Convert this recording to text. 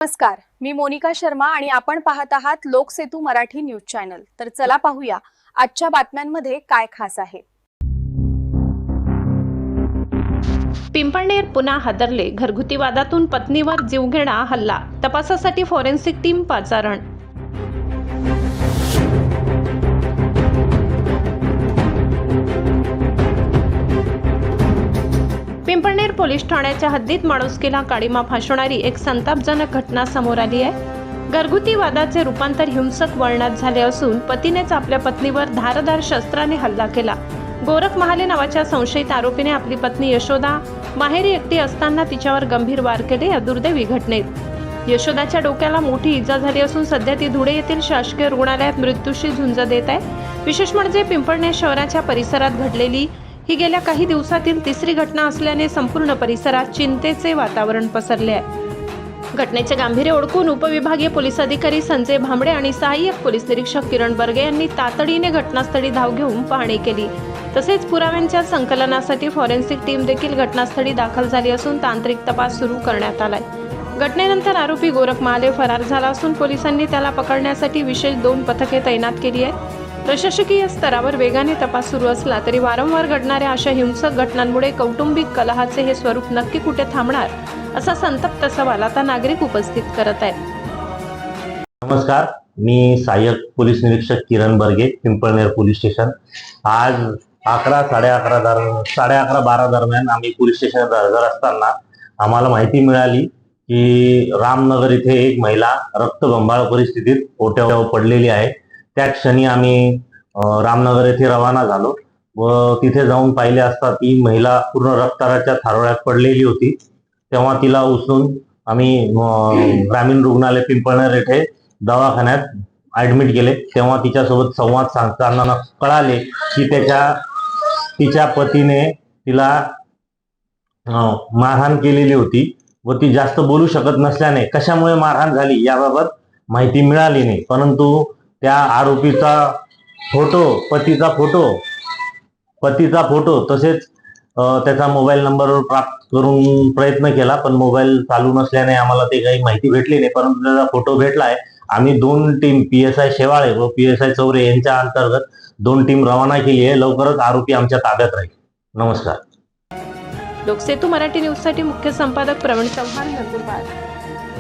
नमस्कार, मी मोनिका शर्मा आणि आपण पाहत आहात लोकसेतू मराठी न्यूज चॅनल। तर चला पाहूया आजच्या बातम्यांमध्ये काय खास आहे। पिंपळनेर पुन्हा हादरले, घरगुती वादातून पत्नीवर जीवघेणा हल्ला, तपासासाठी फॉरेन्सिक टीम पाचारण। पिंपळनेर पोलीस ठाण्याच्या हद्दीत माणुसकीला काळीमा फासणारी एक संतापजनक घटना समोर आली आहे। घरगुती वादाचे रूपांतर हिंसक वळणात झाले असून पतीनेच आपल्या पत्नीवर धारदार शस्त्राने हल्ला केला। गोरख महाले नावाच्या संशयित आरोपीने आपली पत्नी यशोदा माहेरी एकटी असताना तिच्यावर गंभीर वार केले। या दुर्दैवी घटनेत यशोदाच्या डोक्याला मोठी इजा झाली असून सध्या ती धुळे येथील शासकीय रुग्णालयात मृत्यूशी झुंज देत आहे। विशेष म्हणजे पिंपळनेर शहराच्या परिसरात घडलेली ही गेल्या काही दिवसातील तिसरी घटना असल्याने संपूर्ण परिसरात चिंतेचे वातावरण पसरले आहे। घटनेचे गांभीर्य ओळखून उपविभागीय पोलीस अधिकारी संजय भांबडे आणि सहाय्यक पोलीस निरीक्षक किरण बर्गे यांनी तातडीने घटनास्थळी धाव घेऊन पाहणी केली। तसेच पुराव्यांच्या संकलनासाठी फॉरेन्सिक टीम देखील घटनास्थळी दाखल झाली असून तांत्रिक तपास सुरू करण्यात आलाय। घटनेनंतर आरोपी गोरख महाले फरार झाला असून पोलिसांनी त्याला पकडण्यासाठी विशेष 2 पथके तैनात केली आहे। प्रशासकीय स्तरावर वेगाने तपास सुरू असला तरी वारंवार घडणाऱ्या अशा हिंसक घटनांमुळे कौटुंबिक कलहाचे हे स्वरूप नक्की कुठे थांबणार असा संतप्त सवाल आता नागरिक उपस्थित करत आहेत। नमस्कार, मी सहाय्यक पोलीस निरीक्षक किरण बर्गे, पिंपळनेर पोलीस स्टेशन। आज 11:30-12 दरम्यान आम्ही पोलीस स्टेशनात हजर असताना आम्हाला माहिती मिळाली की रामनगर इथे एक महिला रक्तबंबाळ परिस्थितीत ओट्यावर पडलेली आहे। त्या क्षणी आम्ही रामनगर येथे रवाना झालो व तिथे जाऊन पाहिले असता ती महिला पूर्ण रक्ताच्या थारोळ्यात पडलेली होती। तेव्हा तिला उचलून आम्ही ग्रामीण रुग्णालय पिंपळनेर येथे दवाखान्यात ऍडमिट केले। तेव्हा तिच्यासोबत संवाद साधताना कळाले की तिच्या पतीने तिला मारहाण केलेली होती व ती जास्त बोलू शकत नसल्याने कशामुळे मारहाण झाली याबाबत माहिती मिळाली नाही। परंतु त्या आरोपीचा फोटो, पतीचा फोटो तसेच त्याचा मोबाईल नंबर प्राप्त करून प्रयत्न केला, पण मोबाईल चालू नसल्याने आम्हाला ते काही माहिती भेटली नाही। परंतु त्याचा फोटो भेटलाय। आम्ही 2 टीम PSI शेवाळे व PSI चौरे यांच्या अंतर्गत 2 टीम रवाना केली आहे। लवकरच आरोपी आमच्या ताब्यात राहील। नमस्कार। लोकसेतू मराठी न्यूज साठी मुख्य संपादक प्रवीण चव्हाण, नंदुरबार।